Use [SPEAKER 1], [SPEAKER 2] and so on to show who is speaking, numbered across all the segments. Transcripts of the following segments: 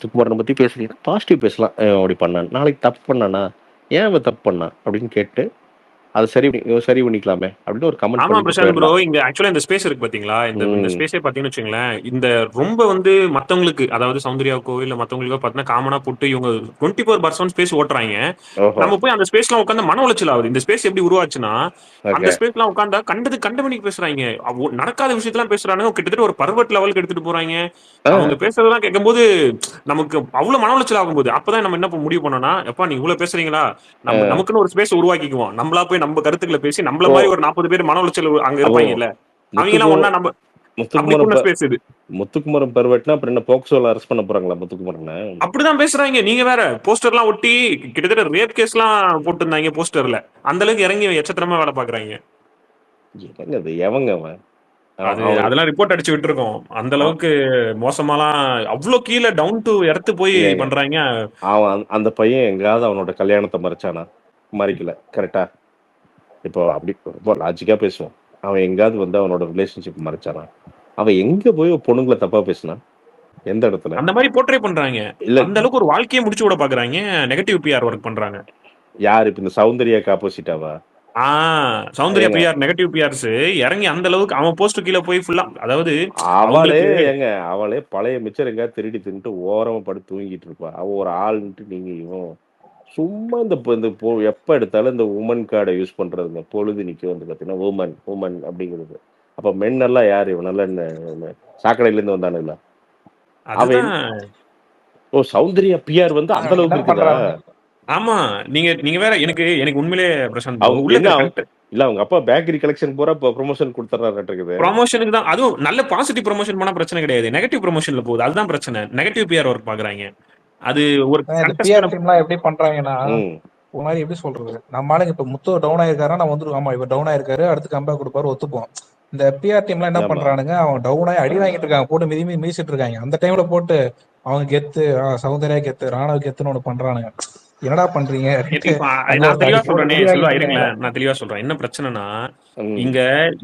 [SPEAKER 1] சுகுமாரன பத்தி பேசுனீங்கன்னா, பாசிட்டிவ் பேசலாம். அப்படி பண்ணான். நாளைக்கு தப்பு பண்ணானா? ஏன் அவன் தப்பு பண்ணான்? அப்படின்னு கேட்டு, அத சரி பண்ணிக்கலாமே! அப்படின்னு ஒரு கமெண்ட்
[SPEAKER 2] ஆமா
[SPEAKER 1] பண்ணிட்டு
[SPEAKER 2] பிரசாந்த் ப்ரோ.
[SPEAKER 1] போயிரலாம்.
[SPEAKER 2] இங்க ஆக்சுவலா இந்த ஸ்பேஸ் இருக்கு பாத்தீங்களா? இந்த
[SPEAKER 1] ம்.
[SPEAKER 2] ஸ்பேஸே பாத்தீங்கன்னு வச்சுக்கங்களேன், இந்த ரொம்ப வந்து மத்தவங்களுக்கு, அதாவது சௌந்தர்யாவுக்கோ இல்ல மத்தவங்களுக்கோ பாத்தீங்கன்னா காமனா போட்டு இவங்க 24/7 ஸ்பேஸ் ஓட்டுறாய்ங்க.
[SPEAKER 1] ஓஹோ!
[SPEAKER 2] நம்ம போய் அந்த ஸ்பேஸ்லாம் உட்கார்ந்தா மன உளைச்சல் ஆகுது. இந்த ஸ்பேஸ் எப்படி உருவாச்சுன்னா, அந்த
[SPEAKER 1] ஓகே.
[SPEAKER 2] ஸ்பேஸ்லாம் உட்கார்ந்தா கண்டமேனிக்கு பேசுறாய்ங்க. நடக்காத விஷயத்தெல்லாம் பேசுறானுங்க. கிட்டத்தட்ட ஒரு பர்வட் லெவலுக்கு எடுத்துட்டு போறாய்ங்க.
[SPEAKER 1] ஆ,
[SPEAKER 2] அவங்க பேசுறதெல்லாம் கேட்கும்போது நமக்கு அவ்வளவு மன உளைச்சல் ஆகும்போது, அப்பதான் நம்ம என்ன முடிவு பண்ணோம்னா, எப்பா நீங்க இவ்வளவு பேசுறீங்களா?
[SPEAKER 1] ஆ.
[SPEAKER 2] நமக்குன்னு ஒரு ஸ்பேஸ் உருவாக்கிக்குவோம். நம்மளா போய் நம்ம கருத்துக்கள பேசி நம்மள
[SPEAKER 1] ஓ!
[SPEAKER 2] மாரி ஒரு 40 பேர் மன உளைச்சல் அங்க
[SPEAKER 1] அப்போ
[SPEAKER 2] இருப்பாய்ங்கல்ல. அவைங்கலாம்
[SPEAKER 1] முத்துக்கு
[SPEAKER 2] ஒண்ணா நம்ம அப்படி
[SPEAKER 1] முத்துக்குமரன்
[SPEAKER 2] கூடுன ஸ்பேஸ் இது.
[SPEAKER 1] முத்துக்குமரன் பெர்வெட்னா அப்புறம் என்ன போக்சோல அரெஸ்ட் பண்ண போறாங்களா முத்துக்குமரன?
[SPEAKER 2] அப்படிதான் பேசுறாய்ங்க. நீங்க வேற போஸ்டர்லாம் ஒட்டி கிட்டத்தட்ட ரேப் கேஸ்லாம் போட்டிருந்தாய்ங்க போஸ்டர்ல. அந்த அளவுக்கு இறங்கி எச்சத்தனமா வேலை பார்க்குறாய்ங்க.
[SPEAKER 1] என்னங்க இது? எவங்க அவன்? அவனுக்கு
[SPEAKER 2] அதெல்லாம் ரிப்போர்ட் அடிச்சு விட்டுருக்கோம். அந்த
[SPEAKER 1] அவ
[SPEAKER 2] அளவுக்கு மோசமாலாம் அவ்ளோ கீழ டவுன் டூ எர்த் போய்
[SPEAKER 1] ஏங்க
[SPEAKER 2] பண்றாய்ங்க.
[SPEAKER 1] அவன் அந்த பையன் எங்கேயாவது அவனோட கல்யாணத்த மறைச்சானா? மறைக்கல. கரெக்ட்டா? இப்போ அப்படி ரொம்ப லாஜிக்கா பேசுவோம். அவன் எங்கேயாவது வந்து அவனோட ரிலேஷன்ஷிப் மறைச்சானா? அவன் எங்க போய் பொண்ணுங்கள தப்பா பேசினான்? எந்த இடத்துல?
[SPEAKER 2] அந்த மாரி போர்ட்ரே பண்றாய்ங்க.
[SPEAKER 1] இல்ல
[SPEAKER 2] அந்த அளவுக்கு ஒரு வாழ்க்கையே முடிச்சு விட பார்க்குறாய்ங்க. நெகட்டிவ் பிஆர் ஒர்க் பண்றாங்க.
[SPEAKER 1] யாரு இப்ப இந்த சௌந்தர்யாக்கு ஆப்போசிட்டாவா?
[SPEAKER 2] ஆ சௌந்தர்யா
[SPEAKER 1] ஏங்க
[SPEAKER 2] பிஆர் நெகட்டிவ் பிஆர்ஸ் இறங்கி அந்த அளவுக்கு அவன் போஸ்ட் கீழ போய் ஃபுல்லா, அதாவது
[SPEAKER 1] அவளே
[SPEAKER 2] அவங்களுக்கு
[SPEAKER 1] அவளே பழைய மிச்சர் எங்கேயாவது திருடி தின்னுட்டு ஓரமா படுத்து தூங்கிட்டு இருப்பா. அவ ஒரு ஆளுன்ட்டு நீங்க இவன் சும்மா எப்ப எடுத்தாலும் இந்த வுமன் கார்ட யூஸ் பண்றதுங்க. பொழுதன்னைக்கும் வந்து பார்த்தீங்கன்னா, வுமன் வுமன் அப்படிங்கிறது. அப்ப மென் எல்லாம் யாரு? இவனெல்லாம் என்ன சாக்கடையிலேருந்து வந்தானுங்களா? அவன்
[SPEAKER 2] அதுதான்.
[SPEAKER 1] ஓ! சௌந்தர்யா பிஆர் வந்து அந்த
[SPEAKER 3] என்ன
[SPEAKER 1] அளவுக்கு இருக்குதா?
[SPEAKER 3] பண்றானுங்க?
[SPEAKER 2] ஆமா. நீங்க நீங்க வேற எனக்கு உண்மையிலேயே பிரசாந்த் ப்ரோ,
[SPEAKER 1] அவங்க
[SPEAKER 2] உள்ள
[SPEAKER 1] என்ன
[SPEAKER 2] இருக்கிற
[SPEAKER 1] அவங்க இல்ல அவங்க அப்பா பேக்கரி கலெக்ஷன் பூரா இப்ப ப்ரமோஷன் குடுத்துறாராட்டுருக்குது.
[SPEAKER 2] ப்ரமோஷனுக்கு தான். அதுவும் நல்ல பாசிட்டிவ் ப்ரமோஷன் பண்ணா பிரச்சனை கிடையாது. நெகட்டிவ் ப்ரமோஷன்ல போகுது. அதுதான் பிரச்சனை. நெகட்டிவ் பிஆர் ஒர்க் பார்க்குறாய்ங்க. அது ஒரு
[SPEAKER 3] இந்த பிஆர்
[SPEAKER 2] கண்டஸ்டன்ட்.
[SPEAKER 3] டீம்லாம் எப்படி பண்றாங்கன்னா,
[SPEAKER 1] ம்.
[SPEAKER 3] ஒரு மாரி எப்படி சொல்றது? நம்ம ஆளுங்க இப்ப முத்து டவுன் ஆயிருக்காருன்னா, நான் வந்துருவோம். ஆமா இவர் டவுன் ஆயிருக்காரு. அடுத்து கம்பேக் குடுப்பாரு ஒத்துப்போம். இந்த பிஆர் டீம்லாம் என்ன
[SPEAKER 1] ஆமா.
[SPEAKER 3] பண்றானுங்க, அவங்க டவுன் ஆயி அடி வாங்கிட்டு இருக்காங்க. போட்டு மிதிச்சிட்டு இருக்காங்க. அந்த டைம்ல போட்டு அவங்க கெத்து, சௌந்தர்யா கெத்து, ராணுவ கெத்துன்னு ஒண்ணு பண்றானுங்க. என்னடா பண்றீங்க? அப்படின்ட்டு
[SPEAKER 2] இப்ப
[SPEAKER 3] அங்க
[SPEAKER 2] நான்
[SPEAKER 3] ஒருத்தன்
[SPEAKER 2] தெளிவா
[SPEAKER 3] அடி போட்டு
[SPEAKER 2] சொல்றேனே
[SPEAKER 3] அடி
[SPEAKER 2] செல்வா,
[SPEAKER 3] வாங்கிட்டு இருக்காங்கல்ல.
[SPEAKER 2] இருங்களேன். நான் தெளிவா சொல்றேன். என்ன பிரச்சனைனா,
[SPEAKER 1] ம்.
[SPEAKER 2] இங்க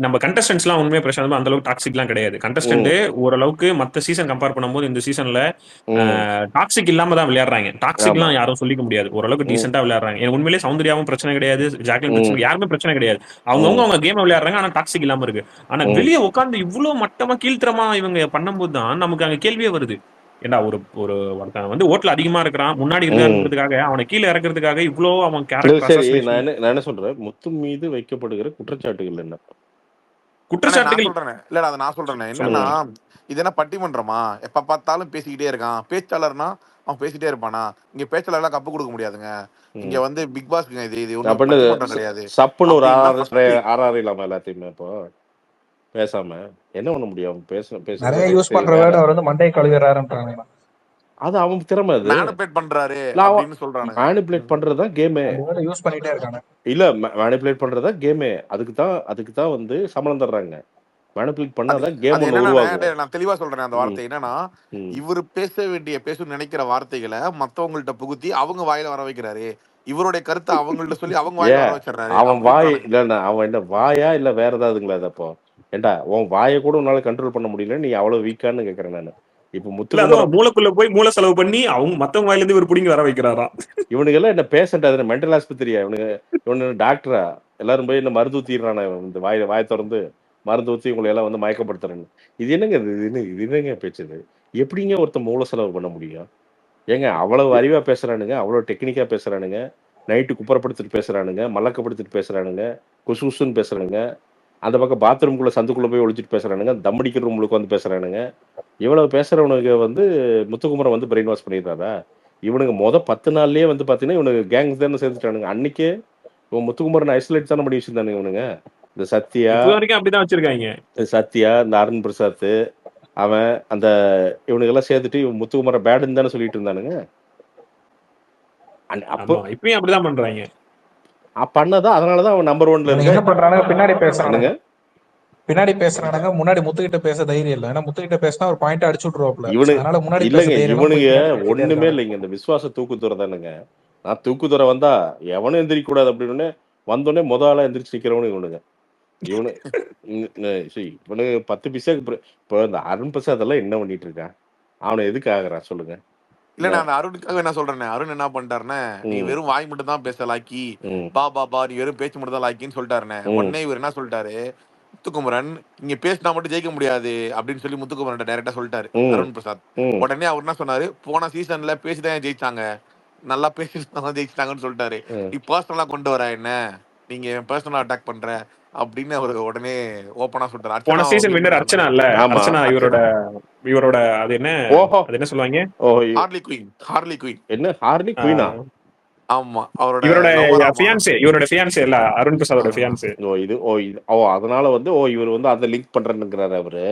[SPEAKER 2] நம்ம கண்டஸ்டன்ட்ஸ்லாம் உண்மையா பிரசாந்த் அந்த அளவுக்கு டாக்ஸிக்லாம் கிடையாது. கண்டஸ்டன்ட்
[SPEAKER 1] ம்.
[SPEAKER 2] ஓரளவுக்கு மத்த சீசன் கம்பேர் பண்ணும்போது இந்த சீசன்ல
[SPEAKER 1] ம்.
[SPEAKER 2] டாக்ஸிக் இல்லாம தான் விளையாடுறாங்க.
[SPEAKER 1] ஆமா.
[SPEAKER 2] டாக்ஸிக்லாம் யாரும் சொல்லிக்க முடியாது. ஓரளவுக்கு
[SPEAKER 1] ம்.
[SPEAKER 2] டீசென்ட்டா விளையாடுறாங்க. எனக்கு உண்மையிலேயே சௌந்தர்யாவும் பிரச்சனை கிடையாது. ஜாக்லின்
[SPEAKER 1] ம்.
[SPEAKER 2] பிரச்சனை, யாருமே பிரச்சனை கிடையாது. அவங்கவங்க
[SPEAKER 1] ம்.
[SPEAKER 2] அவங்க கேம் விளையாடுறாங்க. ஆனா டாக்ஸிக் இல்லாம இருக்கு. ஆனா
[SPEAKER 1] ம்.
[SPEAKER 2] வெளிய உட்கார்ந்து இவ்ளோ மட்டமா கீழ்த்தரமா இவங்க பண்ணும்போது தான் நமக்கு அங்க கேள்வியே வருது. ஏன்டா ஒரு ஒரு ஒருத்தன் வந்து ஓட்ல அதிகமா இருக்கிறான். முன்னாடி
[SPEAKER 1] ம்.
[SPEAKER 2] இருக்காருன்றதுக்காக அவன கீழ இறக்குறதுக்காக இவ்ளோ அவன்
[SPEAKER 1] சரி,
[SPEAKER 2] கேரக்டர்
[SPEAKER 1] சரி.
[SPEAKER 2] அசாசினேஷன்
[SPEAKER 1] நான் என்ன சொல்றேன், முத்து மீது வைக்கப்படுகிற குற்றச்சாட்டுகள் என்ன?
[SPEAKER 4] அண்ணே நான்
[SPEAKER 2] குற்றச்சாட்டுகள்.
[SPEAKER 4] சொல்றேனே. இல்லடா அத நான் சொல்றேனே.
[SPEAKER 2] சொல்லுங்க.
[SPEAKER 4] என்னன்னா,
[SPEAKER 1] ம்.
[SPEAKER 4] இது என்ன பட்டிமன்றமா? எப்ப பார்த்தாலும் பேசிக்கிட்டே இருக்கான். பேச்சாளர்னா, அவன் பேசிட்டே இருப்பானா? இங்க பேச்சாளர்லாம் கப்பு குடுக்க முடியாதுங்க. இங்க
[SPEAKER 1] ம்.
[SPEAKER 4] வந்து பிக் பாஸ்க்குங்க இது. இது ஒண்ணும்
[SPEAKER 1] அப்படின்னு
[SPEAKER 4] பட்டிமன்றம் கிடையாது.
[SPEAKER 1] சப்புன்னு ஒரு
[SPEAKER 4] அப்டின்னு தான்
[SPEAKER 1] ஆர்ஆர்
[SPEAKER 4] ஃபர்ஸ்ட்டு
[SPEAKER 1] ஆர்ஆர் எல்லாத்தையுமே இப்போ பேசாம என்ன பண்ண முடியும்? பேசுற
[SPEAKER 3] நிறைய யூஸ்
[SPEAKER 1] பேச்சு
[SPEAKER 3] பண்ற
[SPEAKER 1] வேற.
[SPEAKER 3] வேர்டு அவர் வந்து மண்டையை கழுவிறாருன்றானுங்க.
[SPEAKER 1] அது அவன் திறமை அது.
[SPEAKER 4] மேனிபுலேட் பண்றாரு
[SPEAKER 1] இல்ல அவன்
[SPEAKER 4] அப்டின்னு சொல்றானுங்க.
[SPEAKER 1] மேனிபுலேட் பண்றது தான் கேமே.
[SPEAKER 3] அந்த வேர்டை யூஸ் பண்ணிட்டே இருக்கானு.
[SPEAKER 1] இல்ல மேனிபுலேட் பண்றது தான் கேமே. அதுக்கு தான் வந்து சம்பளம் தர்றாங்க. மேனிபுலேட் பண்ணா
[SPEAKER 4] அது
[SPEAKER 1] தான் கேம்
[SPEAKER 4] அது
[SPEAKER 1] ஒண்ணு
[SPEAKER 4] என்னன்னா,
[SPEAKER 1] உருவாகும்.
[SPEAKER 4] நான் தெளிவா சொல்றேனே அந்த
[SPEAKER 1] ம்.
[SPEAKER 4] வார்த்தை. என்னன்னா,
[SPEAKER 1] ம்.
[SPEAKER 4] இவரு பேசணும்னு நெனைக்கிற வார்த்தைகள மத்தவங்கள்ட்ட புகுத்தி அவங்க வாயில வர வைக்கிறாரு. இவருடைய கருத்த அவங்கள்ட்ட சொல்லி அவங்க வாயில வர
[SPEAKER 1] ஏன்
[SPEAKER 4] வச்சுடுறாரு
[SPEAKER 1] அவன் வாய்
[SPEAKER 4] அப்டின்றானுங்க.
[SPEAKER 1] இல்ல அவன் என்ன வாயா இல்ல வேற ஏதாவதுங்களா அது அப்போ? ஏன்டா உன் வாய கூட உன்னால கண்ட்ரோல் பண்ண முடியல. நீ அவ்வளவு வீக்கான்னு கேட்கிறேன் நானு. இப்ப
[SPEAKER 2] இல்ல
[SPEAKER 1] முத்துக்குமரன்
[SPEAKER 2] அதுவும் மூளைக்குள்ள போய் மூளை செலவு பண்ணி அவங்க மத்தவங்க வாயில இருந்து இவர் புடுங்கி வர வைக்கிறாராம்.
[SPEAKER 1] இவனுங்கெல்லாம் என்ன பேஷண்ட் அது மென்டல் ஆஸ்பத்திரியா? இவனு டாக்டரா? எல்லாரும் போய் என்ன மருந்து ஊத்திடுறானே இந்த வாய தொறந்து மருந்து ஊத்தி உங்கள எல்லாம் வந்து மயக்கப்படுத்துறேன்னு. இது என்னங்க இது என்னங்க பேச்சு இது? எப்படிங்க ஒருத்தன் மூளை செலவு பண்ண முடியும்? ஏங்க அவ்வளவு அறிவா பேசுறானுங்க, அவ்வளவு டெக்னிக்கா பேசுறானுங்க. நைட்டு குப்புறப்படுத்திட்டு பேசுறானுங்க, மல்லக்கப்படுத்திட்டு பேசுறானுங்க, குசு குசுன்னு பேசுறானுங்க. அந்த பக்கம் பாத்ரூம்குள்ள சந்துக்குள்ள போய் ஒளிஞ்சிட்டு பேசுறானுங்க. தம் அடிக்கிற ரூம்ல உட்காந்து பேசுறானுங்க. இவ்வளவு பேசுறவனுங்க வந்து முத்துக்குமரன் வந்து பிரெயின் வாஷ் பண்ணிடுறாரா? இவனுங்க 10 நாள்லயே வந்து பார்த்தீங்கன்னா, இவனுங்க கேங்ஸ் தானே சேர்ந்துட்டானுங்க. அன்னைக்கே இவன் முத்துக்குமரன் ஐசோலேட் தானே பண்ணி வச்சிருந்தானுங்க இவனுங்க. இந்த சத்யா,
[SPEAKER 2] இப்ப வரைக்கும் அப்படிதான் வச்சிருக்காங்க.
[SPEAKER 1] இந்த அருண் பிரசாத், அவன் அந்த இவனுங்கெல்லாம் சேர்த்துட்டு இவன் முத்துக்குமரன் பேடுன்னு தானே சொல்லிட்டு இருந்தானுங்க. அப்போ
[SPEAKER 2] ஆமா. இப்பயும் அப்படிதான் பண்றாங்க.
[SPEAKER 1] பண்ணதான் அதனால தான் அவன் நம்பர் 1ல
[SPEAKER 3] இவனுங்க
[SPEAKER 1] இருக்கான்.
[SPEAKER 3] என்ன பண்றானுங்க, பின்னாடி பேசுறானுங்க.
[SPEAKER 1] என்னங்க?
[SPEAKER 3] பின்னாடி பேசுறானுங்க, முன்னாடி முத்துக்கிட்ட பேச தைரியம் இல்ல. ஏன்னா முத்துக்கிட்ட பேசினா ஒரு பாயிண்ட் அடிச்சு விட்டுருவாப்ல.
[SPEAKER 1] இவனு
[SPEAKER 3] அதனால முன்னாடி பேச
[SPEAKER 1] இல்லங்க.
[SPEAKER 3] தைரியம் இல்லாம போய்
[SPEAKER 1] இவனுங்க
[SPEAKER 3] பின்னாடி பேசிட்டே
[SPEAKER 1] ஒண்ணுமே
[SPEAKER 3] இருக்கானுங்க.
[SPEAKER 1] இல்லைங்க. இந்த விசுவாச தூக்குதுறை தானுங்க. நான் தூக்குதுறை வந்தா எவனும் எந்திரிக்க கூடாது அப்படின்னு வந்தோனே ஆளா எந்திரிச்சு நிக்கிறவனுங்க இவனுங்க. இவனு இவனு 10 பைசாக்கு இப்போ இந்த அருண் பிரசாத் எல்லாம் என்ன பண்ணிட்டு இருக்கான்? அவனை எதுக்கு ஆகுறான் சொல்லுங்க?
[SPEAKER 4] இல்ல நான் அந்த அருணுக்காக என்ன சொல்றேன், அருண் என்ன பண்ணிட்டாருன்னா, நீ
[SPEAKER 1] ம்
[SPEAKER 4] வெறும் வாய் மட்டும் தான் பேச லாக்கி,
[SPEAKER 1] ம்
[SPEAKER 4] பா நீ வெறும் பேச்சு மட்டும் தான் லாக்கின்னு சொல்லிட்டாருண்ணே.
[SPEAKER 1] ம்
[SPEAKER 4] உடனே இவர் என்ன சொல்லிட்டாரு, முத்துக்குமரன் நீங்க பேசினா மட்டும் ஜெயிக்க முடியாது அப்படின்னு சொல்லி முத்துக்குமரன் டைரக்டா சொல்லிட்டாரு
[SPEAKER 1] ம்
[SPEAKER 4] அருண் பிரசாத்.
[SPEAKER 1] ம்
[SPEAKER 4] உடனே அவர் என்ன சொன்னாரு, போன சீசன்ல பேசிதான் ஜெயிச்சாங்க, நல்லா பேசிதான் ஜெயிச்சிட்டாங்கன்னு சொல்லிட்டாரு.
[SPEAKER 1] ம்.
[SPEAKER 4] நீ பர்சனலா கொண்டு வர என்ன, நீங்க பர்சனலா அட்டாக் பண்ற அப்படின்னு அவரு உடனே ஓப்பனா சொல்லிட்டாரு.
[SPEAKER 2] போன
[SPEAKER 4] அர்ச்சனா
[SPEAKER 2] சீசன்
[SPEAKER 4] மீட்
[SPEAKER 2] வின்னர்
[SPEAKER 4] பண்ணி
[SPEAKER 2] அர்ச்சனா
[SPEAKER 4] சொன்னாங்க.
[SPEAKER 2] இல்ல,
[SPEAKER 1] ஆமா.
[SPEAKER 2] அர்ச்சனா இவரோட
[SPEAKER 4] அர்ச்சனா
[SPEAKER 2] இவரோட அது என்ன
[SPEAKER 1] ஓஹோ
[SPEAKER 2] அது என்ன சொல்லுவாங்க,
[SPEAKER 1] ஓ
[SPEAKER 4] ஹார்லி குயின்.
[SPEAKER 1] என்ன ஹார்லி குயினா?
[SPEAKER 2] ஆஹ்,
[SPEAKER 4] ஆமா, அவரோட
[SPEAKER 2] இவரோட
[SPEAKER 4] லவ்வராமா.
[SPEAKER 2] ஃபியான்சே இல்ல, அருண் பிரசாதோட
[SPEAKER 4] ஆஹ்
[SPEAKER 2] ஃபியான்சே.
[SPEAKER 1] ஓ அதனால வந்து இவர் வந்து அதை லிங்க் பண்றேன்னுங்கிறாரு அவரு.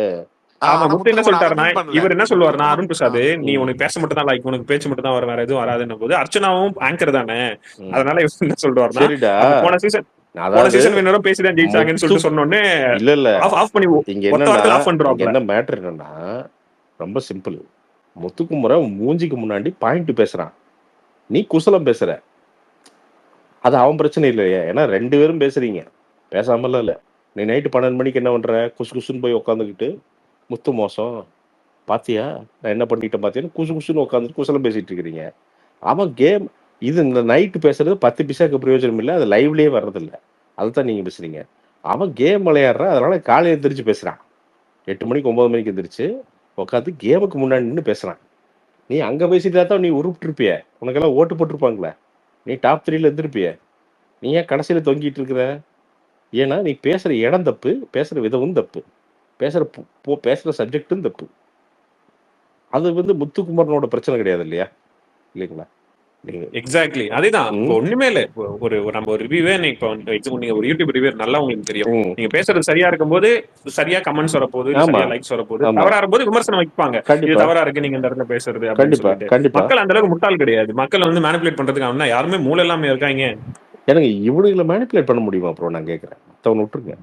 [SPEAKER 2] ஆமா,
[SPEAKER 4] ஆனா
[SPEAKER 2] முத்து என்ன
[SPEAKER 4] முத்துக்குமரன் அதை
[SPEAKER 2] சொல்லிட்டாருன்னா,
[SPEAKER 4] மீன் பண்ணல.
[SPEAKER 2] இவர் என்ன சொல்லுவாருன்னா, அருண்
[SPEAKER 4] முத்துக்குமரன்
[SPEAKER 2] பிரசாத் நீ
[SPEAKER 1] ம்
[SPEAKER 2] உனக்கு பேச மட்டும் தான் லைக், உனக்கு பேச்சு மட்டும் தான் வரும், வேற எதுவும் வராதுன்னும் போது அர்ச்சனாவும் ஆங்கர் தானே,
[SPEAKER 1] ம்
[SPEAKER 2] அதனால இவர் என்ன சொல்றாருன்னா,
[SPEAKER 1] சரிடா.
[SPEAKER 2] அப்ப போன
[SPEAKER 1] அதாவது
[SPEAKER 2] சீசன் வின்னரும் பேசிதான் ஜெயிச்சாங்கன்னு
[SPEAKER 1] முத்து
[SPEAKER 2] சொல்லிட்டு சொன்னோடனே
[SPEAKER 1] இல்ல
[SPEAKER 2] ஆஃப் பண்ணி
[SPEAKER 1] இங்க
[SPEAKER 2] ஒத்த
[SPEAKER 1] என்னன்னா
[SPEAKER 2] வாரத்துல ஆஃப்
[SPEAKER 1] இங்க
[SPEAKER 2] பண்றாப்ல.
[SPEAKER 1] என்ன மேட்டர் என்னன்னா ரொம்ப சிம்பிள். முத்துக்குமரன் மூஞ்சிக்கு முன்னாடி பாயிண்ட் பேசுறான், நீ குசலம் பேசுற. அது அவன் பிரச்சனை இல்லையே, ஏன்னா 2 பேரும் பேசுறீங்க, பேசாமலாம் இல்ல. நீ நைட்டு 12 மணிக்கு என்ன பண்ற, குசு குசுன்னு போய் உட்காந்துக்கிட்டு முத்து மோசம் பாத்தியா, நான் என்ன பண்ணிட்டேன் பாத்தியான்னு குசு குசுன்னு உட்காந்துட்டு குசலம் பேசிட்டு இருக்கிறீங்க. அவன் கேம் இது இந்த நைட்டு பேசுறது 10 பைசாக்கு பிரயோஜனம் இல்லை, அது லைவ்லயே வர்றதில்ல. அதுதான் நீங்க பேசுறீங்க. அவன் கேம் விளையாடுறான், அதனால காலையில எந்திரிச்சு பேசுறான். 8 மணிக்கு 9 மணிக்கு எந்திரிச்சு உட்காந்து கேமுக்கு முன்னாடி நின்று பேசுறான். நீ அங்க பேசிட்டா தான் நீ உருப்பிட்டுருப்பிய, உனக்கெல்லாம் ஓட்டு போட்டிருப்பாங்களே, நீ டாப் 3ல இருந்திருப்பிய. நீ ஏன் கடைசியில தொங்கிட்டு இருக்கிற? ஏன்னா நீ பேசுற இடம் தப்பு, பேசுற விதமும் தப்பு, பேசுற சப்ஜெக்டும் தப்பு. அது வந்து முத்துக்குமரனோட பிரச்சனை கிடையாது இல்லையா, இல்லைங்களா? நீங்க
[SPEAKER 2] எக்ஸாக்ட்லி அதேதான். இப்போ
[SPEAKER 1] ம்
[SPEAKER 2] ஒண்ணுமே இல்ல, இப்போ நம்ம ஒரு ரிவ்யூவே இப்போ நீங்க ஒரு யூடியூப் ரிவ்யூ நல்லா உங்களுக்கு தெரியும்,
[SPEAKER 1] ம்
[SPEAKER 2] நீங்க பேசுறது சரியா இருக்கும்போது சரியா கமெண்ட்ஸ் வரப்போகுது, இல்ல
[SPEAKER 1] ஆமா
[SPEAKER 2] சரியா லைக்ஸ் வரப்போகுது,
[SPEAKER 1] ஆமா
[SPEAKER 2] தவறா இருக்கும்போது விமர்சனம் வைப்பாங்க, இது
[SPEAKER 1] கண்டிப்பா
[SPEAKER 2] தவறா இருக்கு நீங்க இந்த இடத்துல பேசுறது அப்படின்னு
[SPEAKER 1] கண்டிப்பா
[SPEAKER 2] சொல்லிட்டு.
[SPEAKER 1] கண்டிப்பா.
[SPEAKER 2] மக்கள் அந்த அளவுக்கு முட்டாள் கிடையாது, மக்கள் வந்து மேனிபுலேட் பண்றதுக்கு அவனா யாருமே மூளை இல்லாம இருக்காங்க.
[SPEAKER 1] எனக்கு இவனுங்களை மேனிப்புலேட் பண்ண முடியுமா ப்ரோ, நான் கேட்குறேன். மற்றவனை விட்டுருங்க.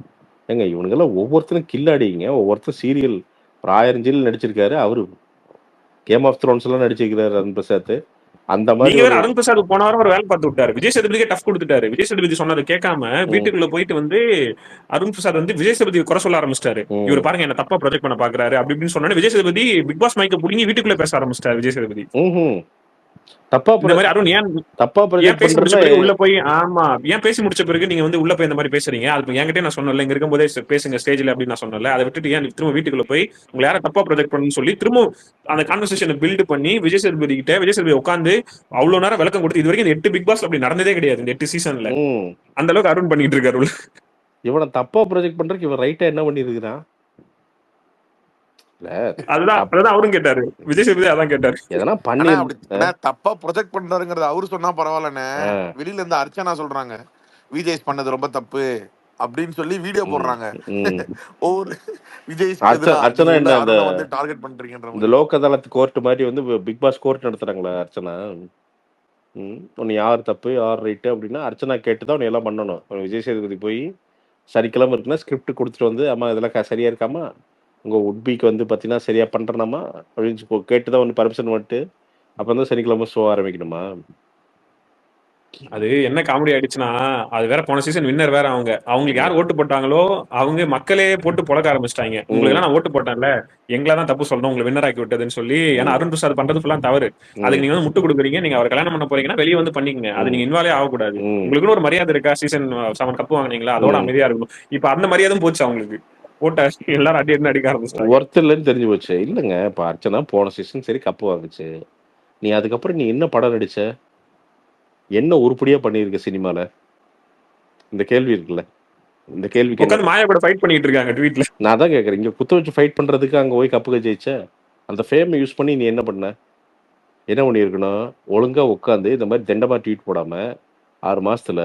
[SPEAKER 1] ஏங்க இவனுங்கெல்லாம் ஒவ்வொருத்தரும் கில்லாடிங்க, ஒவ்வொருத்தரும் சீரியல் ஒரு 1000 ஜீல் நடிச்சிருக்காரு. அவரு கேம் ஆஃப் த்ரோன்ஸ் எல்லாம் நடிச்சிருக்கிறாரு அருண் பிரசாத். அந்த மாதிரி
[SPEAKER 2] நீங்க வேற
[SPEAKER 1] ஒரு
[SPEAKER 2] அருண் பிரசாத் போன வாரம் ஒரு வேலை பார்த்து விட்டாரு, விஜய் சேதுபதிக்கே டஃப் கொடுத்துட்டாரு. விஜய் சேதுபதி சொன்னதை கேட்காம
[SPEAKER 1] ம்
[SPEAKER 2] வீட்டுக்குள்ள போயிட்டு வந்து அருண் பிரசாத் வந்து விஜய் சேதுபதி குறை சொல்ல ஆரம்பிச்சிட்டாரு.
[SPEAKER 1] ம்
[SPEAKER 2] இவர் பாருங்க என்ன தப்பா ப்ரொஜெக்ட் பண்ண பாக்குறாரு அப்படி இப்படின்னு சொன்னோன்னே விஜய் சேதுபதி பிக் பாஸ் மைக்க புடிங்கி வீட்டுக்குள்ள பேச ஆரம்பிச்சிட்டாரு விஜய் சேதுபதி.
[SPEAKER 1] ம் தப்பா
[SPEAKER 2] இந்த மாதிரி அருண்
[SPEAKER 1] தப்பா
[SPEAKER 2] ஏன்
[SPEAKER 1] ப்ரொஜெக்ட்
[SPEAKER 2] பேசி முடிச்ச
[SPEAKER 1] பண்றதுன்னா
[SPEAKER 2] பிறகு உள்ள போய், ஆமா ஏன் பேசி முடிச்ச பிறகு நீங்க வந்து உள்ள போய் இந்த மாதிரி பேசுறீங்க, அது என்கிட்ட நான் சொன்னல, இங்க இருக்கும்போதே பேசுங்க ஸ்டேஜ்ல அப்படின்னு நான் சொன்னல, அதை விட்டுட்டு ஏன் திரும்ப வீட்டுக்குள்ள போய் உங்களை யாரை தப்பா ப்ரொஜெக்ட் பண்ணணும்னு சொல்லி திரும்ப அந்த கான்வர்சேஷனை பில்ட் பண்ணி விஜய் சேதுபதி உட்காந்து அவ்வளவு நேரம் விளக்கம் கொடுத்து, இது வரைக்கும் இந்த 8 பிக் பாஸ் அப்படி நடந்ததே கிடையாது, இந்த 8 சீசன்ல
[SPEAKER 1] ம்
[SPEAKER 2] அந்த அளவுக்கு அருண் பண்ணிட்டு இருக்காரு உள்ள.
[SPEAKER 1] இவனை தப்பா ப்ரொஜெக்ட் பண்றதுக்கு இவன் ரைட்டா என்ன பண்ணிருக்கிறான்? இல்ல
[SPEAKER 2] அதுதான் அவரும் கேட்டாரு, விஜய் சேதுபதி அதான் கேட்டாரு.
[SPEAKER 1] எதனா
[SPEAKER 4] ஆனா
[SPEAKER 1] பண்ணி
[SPEAKER 4] அப்படி தப்பா ப்ரொஜெக்ட் பண்றாருங்கிறது அவரு சொன்னா பரவாயில்லண்ணே. வெளியில இருந்து அர்ச்சனா சொல்றாங்க விஜய் பண்ணது ரொம்ப தப்பு அப்படின்னு சொல்லி வீடியோ போடுறாங்க. ஒவ்வொரு விஜய்க்கு எதிராக
[SPEAKER 1] அர்ச்சனா என்ன அந்த
[SPEAKER 4] அருணை வந்து டார்கெட் பண்றீங்கன்ற
[SPEAKER 1] இந்த லோக் அதாலத் கோர்ட் மாதிரி வந்து பிக் பாஸ் கோர்ட் நடத்துறாங்களா அர்ச்சனா? உன்னை யார் தப்பு யார் ரைட்டு அப்படின்னா அர்ச்சனா கேட்டு தான் உன்னை எல்லாம் பண்ணணும். விஜய் சேதுபதி போய் சனிக்கிழமை இருக்குன்னா ஸ்கிரிப்ட் கொடுத்துட்டு வந்து அம்மா இதெல்லாம் சரியா இருக்காமா, உங்கள் உட்பிக்கு வந்து பார்த்தீங்கன்னா சரியா பண்ணுறனாமா அப்படின்னு கேட்டு தான் வந்து பர்மிஷன் வந்துட்டு அப்போ வந்து சனிக்கிழமை ஷோ ஆரம்பிக்கணுமா?
[SPEAKER 2] அது என்ன காமெடி ஆயிடுச்சுன்னா, அது வேற போன சீசன் வின்னர் வேற அவங்களுக்கு யார் ஓட்டு போட்டாங்களோ அவங்க மக்களே போட்டு புழக்க ஆரம்பிச்சிட்டாங்க. உங்களுக்கு எல்லாம் நான் ஓட்டு போட்டேன்ல, எங்களை தான் தப்பு சொல்லணும் உங்களை வின்னர் ஆக்கி விட்டதுன்னு சொல்லி. ஏன்னா அருண் பிரசாத் பண்றது ஃபுல்லா தவறு. அதுக்கு நீங்க வந்து முட்டு கொடுக்குறீங்க, நீங்க அவர் கல்யாணம் பண்ண போறீங்கன்னா வெளியே வந்து பண்ணிக்கங்க, அது நீங்க இன்வால்வே ஆகக்கூடாது. உங்களுக்குன்னு ஒரு மரியாதை இருக்கா, சீசன் 7 கப்பு வாங்கினீங்களா அதோட அமைதியா இருக்கணும். இப்ப அந்த மரியாதையும் போச்சு அவங்களுக்கு, போட்ட எல்லாரும் அடி அடிக்க ஆரம்பிச்சிட்டாங்க.
[SPEAKER 1] ஒருத்தர் இல்லைன்னு தெரிஞ்சு போச்சு. இல்லைங்க இப்போ அர்ச்சனா போன சீசன் சரி கப்பு வாங்குச்சு, நீ அதுக்கப்புறம் நீ என்ன படம் நடிச்ச, என்ன உருப்படியா பண்ணியிருக்க சினிமால? இந்த கேள்வி இருக்குல்ல, இந்த கேள்விக்கு
[SPEAKER 2] உட்காந்து மாயா கூட ஃபைட் பண்ணிட்டு இருக்காங்க ட்வீட்ல.
[SPEAKER 1] நான் தான் கேட்குறேன், இங்கே குத்த வச்சு ஃபைட் பண்ணுறதுக்கு அங்கே போய் கப்புக்கு ஜெயிச்ச அந்த ஃபேமை யூஸ் பண்ணி நீ என்ன பண்ண? என்ன பண்ணியிருக்கணும், ஒழுங்காக உட்காந்து இந்த மாதிரி தெண்டமாக ட்வீட் போடாமல் 6 மாதத்தில்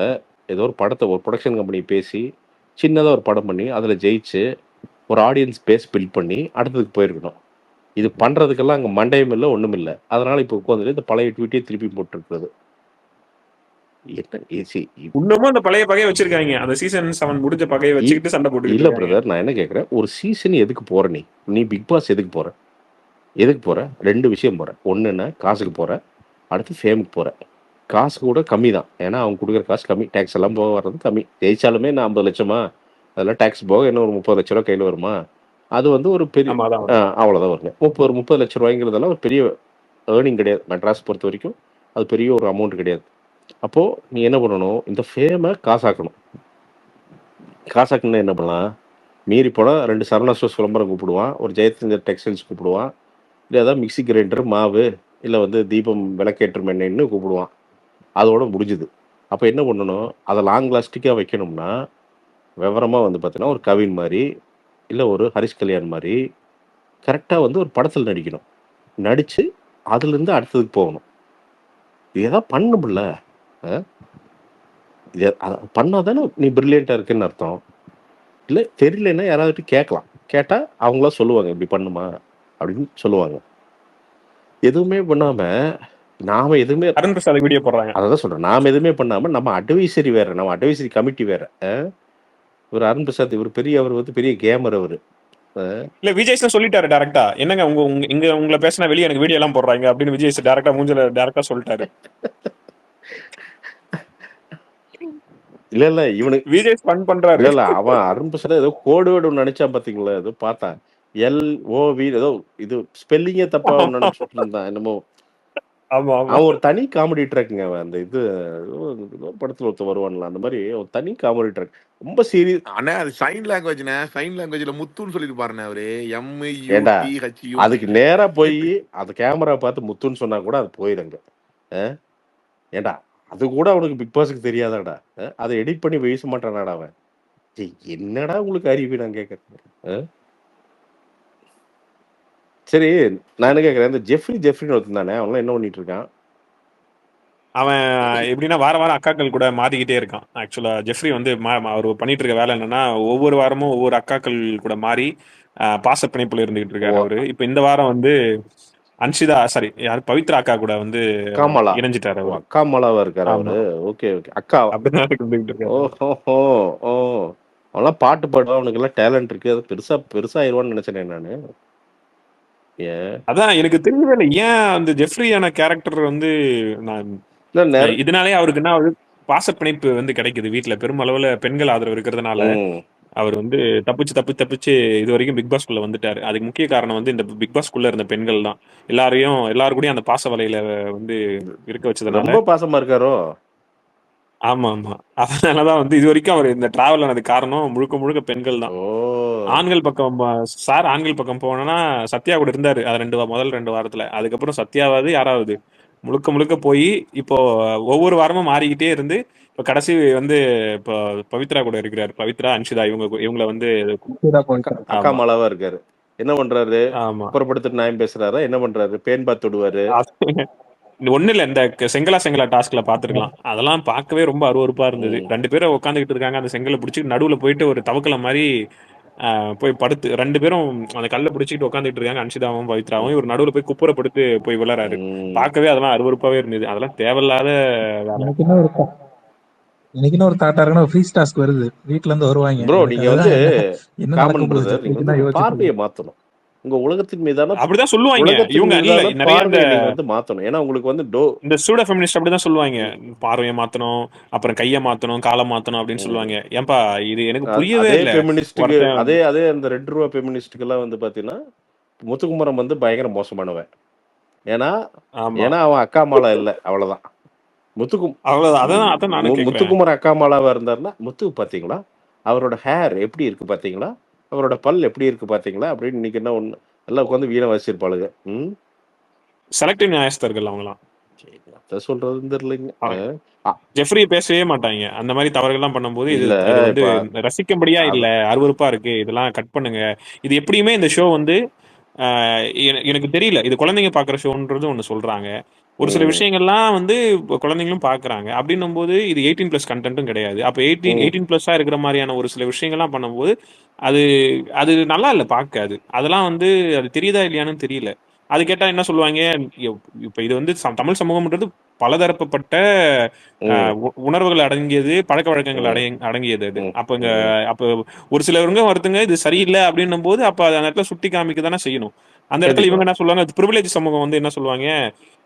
[SPEAKER 1] ஏதோ ஒரு படத்தை ஒரு ப்ரொடக்ஷன் கம்பெனி பேசி சின்னதாக ஒரு படம் பண்ணி அதில் ஜெயிச்சு ஒரு ஆடியன்ஸ் பேஸ் பில்ட் பண்ணி அடுத்ததுக்கு போயிருக்கணும். இது பண்ணுறதுக்கெல்லாம் அங்கே மண்டையும் இல்லை ஒன்றும் இல்லை. அதனால் இப்போ உட்காந்துட்டு இந்த பழைய ட்வீட்டே திருப்பி போட்டுருக்குறது என்ன ஈஸி.
[SPEAKER 2] இன்னமும் அந்த பழைய பகையை வச்சிருக்காங்க, அந்த சீசன் 7 முடிஞ்ச பகையை வச்சுக்கிட்டு சண்டை போட்டு
[SPEAKER 1] இல்லை பிரதர், நான் என்ன கேட்குறேன், ஒரு சீசன் எதுக்கு போகிற, நீ பிக் பாஸ் எதுக்கு போகிற? எதுக்கு போகிற? 2 விஷயம் போகிற. ஒன்று என்ன, காசுக்கு போகிற, அடுத்து ஃபேமுக்கு போகிற. காசு கூட கம்மி தான், ஏன்னா அவங்க கொடுக்குற காசு கம்மி, டேக்ஸ் எல்லாம் போக வர்றது கம்மி. ஜெயிச்சாலுமே நான் 50 லட்சமா, அதெல்லாம் டேக்ஸ் போக இன்னும் ஒரு 30 லட்ச ரூபா கையில் வருமா? அது வந்து ஒரு பெரிய அவ்வளோதான் வருங்க. 30 லட்ச ரூபாய்ங்கிறதெல்லாம் ஒரு பெரிய ஏர்னிங் கிடையாது. மெட்ராஸ் பொறுத்த வரைக்கும் அது பெரிய ஒரு அமௌண்ட் கிடையாது. அப்போது நீ என்ன பண்ணணும், இந்த ஃபேமை காசாக்கணும். காசாக்கணும்னா என்ன பண்ணலாம், மீறி போனால் 2 சரவணா ஸ்டோர்ஸ் விளம்பரம் கூப்பிடுவான், ஒரு ஜெயச்சந்திர டெக்ஸ்டைல்ஸ் கூப்பிடுவான், இல்லை ஏதாவது மிக்சி கிரைண்டர் மாவு, இல்லை வந்து தீபம் விளக்கேற்றும் எண்ணெய்ன்னு கூப்பிடுவான். அதோட முடிஞ்சுது. அப்போ என்ன பண்ணணும், அதை லாங் லாஸ்டிக்காக வைக்கணும்னா விவரமாக வந்து பார்த்தீங்கன்னா ஒரு கவின் மாதிரி, இல்லை ஒரு ஹரிஷ் கல்யாண் மாதிரி கரெக்டாக வந்து ஒரு படத்தில் நடிக்கணும். நடித்து அதுலேருந்து அடுத்ததுக்கு போகணும். இது எதாவது பண்ணணும்ல. இது பண்ணால் தானே நீ ப்ரில்லியண்ட்டாக இருக்குன்னு அர்த்தம். இல்லை தெரியலன்னா யாராவது கேட்கலாம். கேட்டால் அவங்களா சொல்லுவாங்க இப்படி பண்ணுமா அப்படின்னு சொல்லுவாங்க. எதுவுமே பண்ணாமல் நாம் எதுவுமே
[SPEAKER 2] அருண் பிரசாத் வீடியோ போடுறாங்க.
[SPEAKER 1] அதான் சொல்கிறேன், நாம் எதுவுமே பண்ணாமல் நம்ம அட்வைசரி வேறு, நம்ம அட்வைசரி கமிட்டி வேறு. இவர் அருண் பிரசாத் இவர் பெரிய, அவர் வந்து பெரிய கேமர். அவர்
[SPEAKER 2] இல்ல விஜய் சார் சொல்லிட்டாரு டைரக்டா, என்னங்க இங்க உங்களை பேசினா வெளியே எனக்கு வீடியோ எல்லாம் போடுறாங்க அப்படின்னு விஜய் சார் டைரக்டா மூஞ்சல டைரக்டா சொல்லிட்டாரு.
[SPEAKER 1] இல்ல இவனுக்கு
[SPEAKER 2] விஜய் ஃபன் பண்றாரு.
[SPEAKER 1] இல்ல அவன் அருண் பிரசாத் ஏதோ கோடு வேர்டு நினைச்சான் பாத்தீங்களா, ஏதோ பார்த்தான் LOV ஏதோ இது ஸ்பெல்லிங்கே தப்பா நினைச்சிட்டு இருந்தான் என்னமோ. அவன் ஒரு தனி காமெடி ட்ராக்குங்க. அவன் அந்த இது படத்துல ஒருத்த வருவான்ல அந்த மாதிரி ஒரு தனி காமெடி ட்ராக், ரொம்ப சீரியஸ்.
[SPEAKER 4] அண்ணா அது சைன் லாங்குவேஜ்ண்ணே, சைன் லாங்குவேஜ்ல முத்துன்னு சொல்லிட்டு பாருண்ணே அவரு.
[SPEAKER 1] ஏண்டா
[SPEAKER 4] MUTHU
[SPEAKER 1] அதுக்கு நேரா போய் அந்த கேமரா பார்த்து முத்துன்னு சொன்னா கூட அது போயிருங்க. ஏண்டா அது கூட அவனுக்கு பிக் பாஸுக்கு தெரியாதாடா, அதை எடிட் பண்ணி வீச மாட்டானாடா அவன். என்னடா உங்களுக்கு அறிவு நான் கேட்கறேன். சரி நான் என்ன கேட்கறேன், இந்த ஜெஃப்ரின்னு ஒருத்தன் தானே, அவன் என்ன பண்ணிட்டு இருக்கான்?
[SPEAKER 2] அவன் எப்படின்னா வார வாரம் அக்காக்கள் கூட மாறிக்கிட்டே இருக்கான். ஆக்சுவலா ஜெஃப்ரி வந்து அவர் பண்ணிட்டு இருக்க வேலை என்னன்னா, ஒவ்வொரு வாரமும் ஒவ்வொரு அக்காக்கள் கூட மாறி பாச பிணைப்புல இருந்துகிட்டு இருக்காரு அவரு. இப்ப இந்த வாரம் வந்து அன்ஷிதா சாரி யார் பவித்ரா அக்கா கூட வந்து இணைஞ்சிட்டாரு. அவர்
[SPEAKER 1] அக்கா மாலாவா இருக்காரு அவரு. ஓகே அக்கா
[SPEAKER 2] அப்படிதான்.
[SPEAKER 1] ஓ அவெல்லாம் பாட்டு பாடுவா, அவனுக்கு எல்லாம் டேலண்ட் இருக்கு. அது பெருசா ஆயிடுவான்னு நினைச்சேன் நானு.
[SPEAKER 2] அதான் எனக்கு தெரியவே இல்லை ஏன் அந்த ஜெஃப்ரியான கேரக்டர் வந்து நான் இதனாலே அவருக்கு என்ன பாச பிணைப்பு வந்து கிடைக்குது வீட்டுல, பெருமளவுல பெண்கள் ஆதரவு இருக்கிறதுனால அவர் வந்து தப்பிச்சு இது வரைக்கும் பிக் பாஸ்குள்ள வந்துட்டாரு. அதுக்கு முக்கிய காரணம் வந்து இந்த பிக் பாஸ்குள்ள இருந்த பெண்கள் தான். எல்லாரும் கூட அந்த பாச வலையில வந்து இருக்க வச்சதுனால
[SPEAKER 1] ரொம்ப பாசமா இருக்காரோ.
[SPEAKER 2] ஆமா அதனாலதான் வந்து இது வரைக்கும் அவர் இந்த டிராவல் ஆனது காரணம் முழுக்க பெண்கள் தான். ஆண்கள் பக்கம் போனா சத்யா கூட இருந்தாரு அது முதல் 2 வாரத்துல. அதுக்கப்புறம் சத்யாவது யாராவது முழுக்க போய் இப்போ ஒவ்வொரு வாரமும் மாறிக்கிட்டே இருந்து இப்ப கடைசி வந்து இப்போ பவித்ரா கூட இருக்கிறாரு. பவித்ரா அன்ஷிதா இவங்களை வந்து
[SPEAKER 1] அக்கா மாலாவா இருக்காரு. என்ன பண்றாரு, புறப்படுத்திட்டு நியாயம் பேசுறாரா, என்ன பண்றாரு, பேன் பாத்து விடுவாரு.
[SPEAKER 2] ஒண்ணு இல்ல, இந்த செங்கலா டாஸ்க்ல பாத்துருக்கலாம். அதெல்லாம் பார்க்கவே ரொம்ப அருவருப்பா இருந்தது. 2 பேரும் உட்காந்துக்கிட்டு இருக்காங்க, அந்த செங்கலை பிடிச்சிட்டு நடுவுல போயிட்டு ஒரு தவக்கலை மாதிரி போய் படுத்து 2 பேரும் அந்த கல்லை பிடிச்சிட்டு உட்காந்துட்டு இருக்காங்க. அன்ஷிதாவும் பவித்ராவும் இவர் நடுவுல போய் குப்புற படுத்து போய் விளையாடுறாரு. பார்க்கவே அதெல்லாம் அருவருப்பாவே இருந்தது. அதெல்லாம் தேவையில்லாத
[SPEAKER 3] இன்னைக்கு ஒரு தாட்டா இருக்குன்னா ஃப்ரீ டாஸ்க் வருது, வீட்ல இருந்து வருவாங்க.
[SPEAKER 1] ப்ரோ நீங்க வந்து காமன் பிரதர், நீங்க வந்து பார்வையை மாத்தணும். உங்க உலகத்தின் மீதான
[SPEAKER 2] அப்படிதான் சொல்லுவாங்க இவங்க. இல்ல நிறைய
[SPEAKER 1] வந்து மாத்தணும். ஏன்னா உங்களுக்கு வந்து
[SPEAKER 2] இந்த சூடோ ஃபெமினிஸ்ட் அப்படிதான் சொல்லுவாங்க, பார்வையை மாத்தணும், அப்புறம் கையை மாத்தணும், காலை மாத்தணும் அப்படின்னு சொல்லுவாங்க. ஏன்பா இது எனக்கு புரியவே இல்லை.
[SPEAKER 1] ஃபெமினிஸ்டுக்கு அதே அந்த ₹2 ஃபெமினிஸ்டுக்கு எல்லாம் வந்து பாத்தீங்கன்னா முத்துக்குமரம் வந்து பயங்கர மோசமானவன். ஏன்னா அவன் அக்கா மாலா இல்ல, அவ்வளவுதான். முத்துக்குமர் அக்கா மாலாவா இருந்தாருன்னா, முத்து பாத்தீங்களா அவரோட ஹேர் எப்படி இருக்கு பாத்தீங்களா, அவரோட பல் எப்படி இருக்கு பாத்தீங்களா அப்படின்னு இன்னைக்கு என்ன ஒண்ணு எல்லாம் உட்காந்து வீணை வச்சிருப்பாளுங்க.
[SPEAKER 2] செலக்டிவ் நியாயஸ்தர்கள் அவங்களாம்.
[SPEAKER 1] சொல்றது தெரியலைங்க.
[SPEAKER 2] ஜெஃப்ரி பேசவே மாட்டாங்க. அந்த மாதிரி தவறுகள்லாம் பண்ணும்போது இது வந்து ரசிக்கும்படியா இல்ல, அருவருப்பா இருக்கு, இதெல்லாம் கட் பண்ணுங்க. இது எப்படியுமே இந்த ஷோ வந்து எனக்கு தெரியல, இது குழந்தைங்க பாக்குற ஷோன்றது ஒண்ணு சொல்றாங்க. ஒரு சில விஷயங்கள்லாம் வந்து குழந்தைங்களும் பாக்குறாங்க. அப்படின்னும் போது இது 18+ கண்டென்ட்டும் கிடையாது. அப்ப 18+ இருக்கிற மாதிரியான ஒரு சில விஷயங்கள்லாம் பண்ணும்போது அது நல்லா இல்ல பார்க்க. அதெல்லாம் வந்து அது தெரியுதா இல்லையான்னு தெரியல. அது கேட்டா என்ன சொல்லுவாங்க, இப்ப இது வந்து தமிழ் சமூகம்ன்றது பலதரப்பட்ட உணர்வுகள் அடங்கியது, பழக்க வழக்கங்கள் அடங்கியது. அது அப்ப ஒரு சிலவங்க ஒருத்தங்க இது சரியில்லை அப்படின்னும் போது அப்ப அந்த இடத்துல சுட்டி காமிக்க தானே செய்யணும். அந்த இடத்துல இவங்க என்ன சொல்லுவாங்க, பிரிவிலேஜ் சமூகம் வந்து என்ன சொல்லுவாங்க,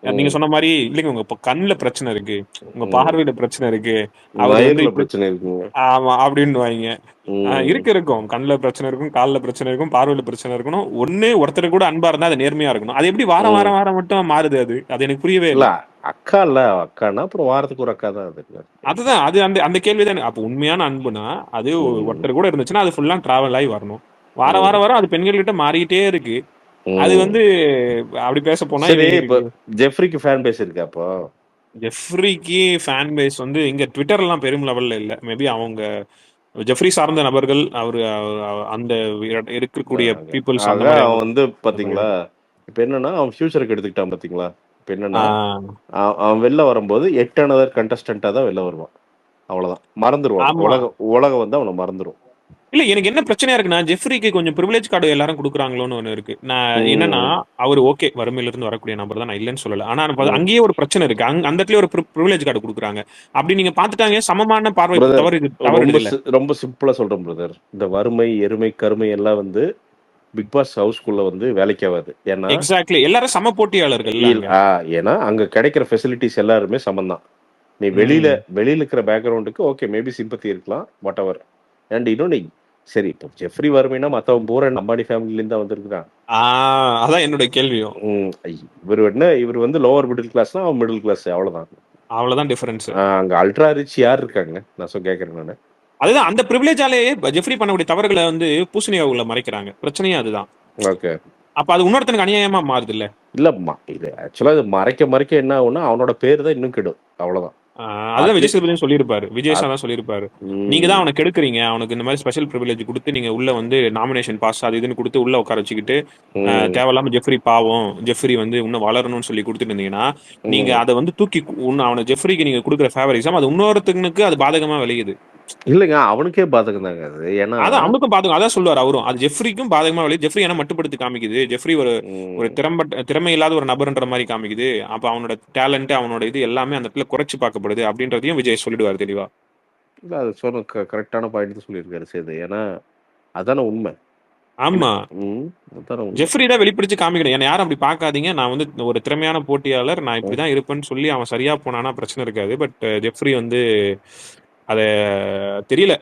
[SPEAKER 2] நீங்க சொன்ன மாதிரி இல்லைங்க, உங்க கண்ணுல பிரச்சனை இருக்கு, உங்க பார்வையில பிரச்சனை இருக்கு, அவர் வந்து
[SPEAKER 1] வயிறுல
[SPEAKER 2] இப்படி
[SPEAKER 1] பிரச்சனை இருக்குங்க.
[SPEAKER 2] ஆமா அப்படின்னு வாங்க. இருக்கும் கண்ணுல பிரச்சனை இருக்கும், கால்ல பிரச்சனை இருக்கும், பார்வையில பிரச்சனை இருக்கணும். ஒருத்தர் கூட அன்பா இருந்தா அது நேர்மையா இருக்கணும். அது எப்படி வாரம் வாரம் வாரம் மட்டும் மாறுது? அது எனக்கு புரியவே
[SPEAKER 1] இல்ல
[SPEAKER 2] இல்லை.
[SPEAKER 1] அக்கா இல்ல, அக்கானா அப்புறம் வாரத்துக்கு ஒரு அக்கா தான் அது.
[SPEAKER 2] அதுதான் அது அந்த கேள்விதான். அப்ப உண்மையான அன்புனா அது ஒருத்தர் கூட இருந்துச்சுன்னா அது ஃபுல்லா டிராவல் ஆகி வரணும். வாரம் வாரம் அது பெண்கள் கிட்ட மாறிக்கிட்டே இருக்கு. அது வந்து அப்படி பேச போனா
[SPEAKER 1] ஜெஃப்ரிக்கு ஃபேன் பேஸ் இருக்கு. அப்போ
[SPEAKER 2] ஜெஃப்ரிக்கு ஃபேன் பேஸ் வந்து இங்க ட்விட்டர் எல்லாம் பெரும் லெவல்ல இல்ல. மேபி அவங்க ஜெஃப்ரி சார்ந்த நபர்கள், அவரு அந்த இருக்கக்கூடிய பீப்புள்ஸ் அந்த மாதிரி
[SPEAKER 1] அவன் வந்து பாத்தீங்களா, இப்ப என்னன்னா அவன் ஃபியூச்சருக்கு எடுத்துக்கிட்டான் பாத்தீங்களா. இப்ப என்னன்னா அவன் வெளில வரும்போது 8 அனதர் கண்டஸ்டன்டா தான் வெளில வருவான். அவ்வளவுதான், மறந்துடுவான். உலகம் வந்து அவனை மறந்துடும்.
[SPEAKER 2] இல்ல எனக்கு என்ன பிரச்சனையா இருக்குன்னா, ஜெஃப்ரிக்கு கொஞ்சம் ப்ரிவிலேஜ் கார்டு எல்லாரும் கொடுக்குறாங்களோன்னு ஒண்ணு இருக்கு. நான் என்னன்னா அவர் ஓகே வறுமையில இருந்து வரக்கூடிய நபர் தான், நான் இல்லைன்னு சொல்லல. ஆனா அங்கேயே ஒரு பிரச்சனை இருக்கு. அந்த இடத்துல ஒரு ப்ரிவிலேஜ் கார்டு கொடுக்குறாங்க. அப்படி நீங்க பாத்துட்டாங்க சமமான பார்வை தவறு.
[SPEAKER 1] ரொம்ப சிம்பிளா சொல்றேன் பிரதர், இந்த வறுமை எருமை கருமை எல்லாம் வந்து பிக் பாஸ் ஹவுஸ்குள்ள வந்து வேலைக்கு ஆகாது. ஏன்னா
[SPEAKER 2] எக்ஸாக்ட்லி எல்லாரும் சம போட்டியாளர்கள்.
[SPEAKER 1] ஏன்னா அங்க கிடைக்கிற ஃபெசிலிட்டிஸ் எல்லாருமே சமம். நீ வெளியில இருக்கிற பேக்ரவுண்டுக்கு ஓகே மேபி சிம்பத்தி இருக்கலாம், வாட் எவர். அண்ட் இன்னொன்னு சரி, இப்போ ஜெஃப்ரி வறுமைனா மத்தவன் பூரா அம்பானி ஃபேமிலில இருந்து வந்திருக்கான்.
[SPEAKER 2] அதான் என்னோட கேள்வியும்.
[SPEAKER 1] இவர் வந்து லோவர் மிடில் கிளாஸ்னா அவன் மிடில் கிளாஸ்,
[SPEAKER 2] அவ்வளவுதான் டிஃபரன்ஸ்.
[SPEAKER 1] அங்க அல்ட்ரா ரிச் யார் இருக்காங்க நான் கேட்கறேன் நானு.
[SPEAKER 2] அதுதான் அந்த ப்ரிவிலேஜாலேயே ஜெஃப்ரி பண்ணக்கூடிய தவறுகளை வந்து பூசணியாவுல மறைக்கிறாங்க. பிரச்சனையே அதுதான்.
[SPEAKER 1] ஓகே,
[SPEAKER 2] அப்ப அது இன்னொருத்தனுக்கு அநியாயமா மாறுது இல்ல.
[SPEAKER 1] இல்லம்மா, இது ஆக்சுவலா இது மறைக்க என்ன ஆகும்னா அவனோட பேர் தான் இன்னும் கெடும், அவ்வளவுதான்.
[SPEAKER 2] அதான் விஜய் சேதுபதி சொல்லியிருப்பாரு, விஜய் சார் தான் சொல்லியிருப்பாரு, நீங்க தான் அவனை கெடுக்குறீங்க, அவனுக்கு இந்த மாதிரி ஸ்பெஷல் ப்ரிவிலேஜ் கொடுத்து நீங்க உள்ள வந்து நாமினேஷன் பாஸ் அது இதுன்னு கொடுத்து உள்ள உட்கார வச்சுக்கிட்டு தேவையில்லாம ஜெஃப்ரி பாவம், ஜெஃப்ரி வந்து இன்னும் வளரணும்னு சொல்லி கொடுத்துட்டு இருந்தீங்கன்னா நீங்க அதை வந்து தூக்கி அவனை ஜெஃப்ரிக்கு நீங்க கொடுக்குற ஃபேவரிசம் அது இன்னொருத்தனுக்கு அது பாதகமா விளையுது.
[SPEAKER 1] இல்லங்க, அவனுக்கே பாதகம் தாங்க அது. ஏன்னா
[SPEAKER 2] அதான் அவனுக்கும் பாதகம். அதான் சொல்லுவார் அவரும், அது ஜெஃப்ரிக்கும் பாதகமா விளையுது. ஜெஃப்ரி என்ன மட்டுப்படுத்தி காமிக்குது, ஜெஃப்ரி ஒரு திறமை இல்லாத ஒரு நபர்ன்ற மாதிரி காமிக்குது. அப்ப அவனோட டேலண்ட் அவனோட இது எல்லாமே அந்த இடத்துல குறைச்சு பார்க்கப்படுது அப்படின்றதையும் விஜய் சொல்லிடுவார் தெளிவா.
[SPEAKER 1] இல்ல அது சொன்ன கரெக்டான பாயிண்ட் சொல்லியிருக்காரு சேது. ஏன்னா அதான உண்மை.
[SPEAKER 2] ஆமா, ஜெஃப்ரி தான் வெளிப்பிடிச்சு காமிக்கணும். என்ன யாரும் அப்படி பார்க்காதீங்க, நான் வந்து ஒரு திறமையான போட்டியாளர், நான் இப்படிதான் இருப்பேன்னு சொல்லி அவன் சரியா போனானா பிரச்சனை இருக்காது. பட் ஜெஃப்ரி வந்து அத தெரியல.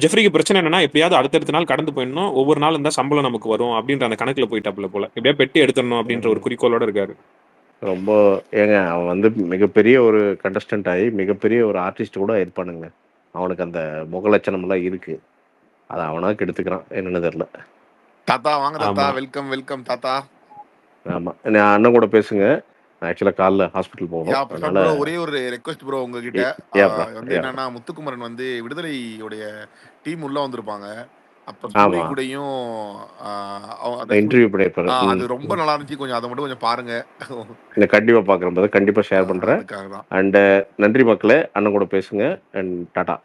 [SPEAKER 2] ஜெஃப்ரிக்கு பிரச்சனை என்னன்னா எப்படியாவது அடுத்தடுத்த நாள் கடந்து போயிடணும், ஒவ்வொரு நாள் இருந்தா சம்பளம் நமக்கு வரும் அப்படின்ற அந்த கணக்குல போயிட்டாப்ல போல. எப்படியா பெட்டி எடுத்துடணும் அப்படின்ற ஒரு குறிக்கோளோட இருக்காரு.
[SPEAKER 1] ரொம்ப ஏங்க அவன் வந்து மிகப்பெரிய ஒரு கண்டஸ்டன்ட் ஆகி மிகப்பெரிய ஒரு ஆர்டிஸ்ட் கூட இருப்பானுங்க. அவனுக்கு அந்த முக லட்சணம் எல்லாம் இருக்கு. அதை அவனா கெடுத்துக்கிறான், என்னன்னு தெரியல.
[SPEAKER 4] தாத்தா வாங்க தாத்தா, வெல்கம் வெல்கம் தாத்தா.
[SPEAKER 1] ஆமா, நான் அண்ணன் கூட பேசுங்க. ஆக்சுவலா காலைல ஹாஸ்பிட்டல் போகணும்.
[SPEAKER 4] ஒரே ஒரு ரெக்வெஸ்ட் ப்ரோ உங்ககிட்ட வந்து என்னன்னா, முத்துக்குமரன் வந்து விடுதலையுடைய டீம் உள்ள வந்திருப்பாங்க. அப்ப கூடயும்
[SPEAKER 1] இன்டர்வியூ பண்ணிருப்பாரு.
[SPEAKER 4] அது ரொம்ப நல்லா இருந்துச்சு. கொஞ்சம் அதை மட்டும் கொஞ்சம் பாருங்க.
[SPEAKER 1] கண்டிப்பா பாக்குறேன், கண்டிப்பா ஷேர் பண்றேன். அண்ட் நன்றி மக்களே, அண்ணன் கூட பேசுங்க. அண்ட் டாடா.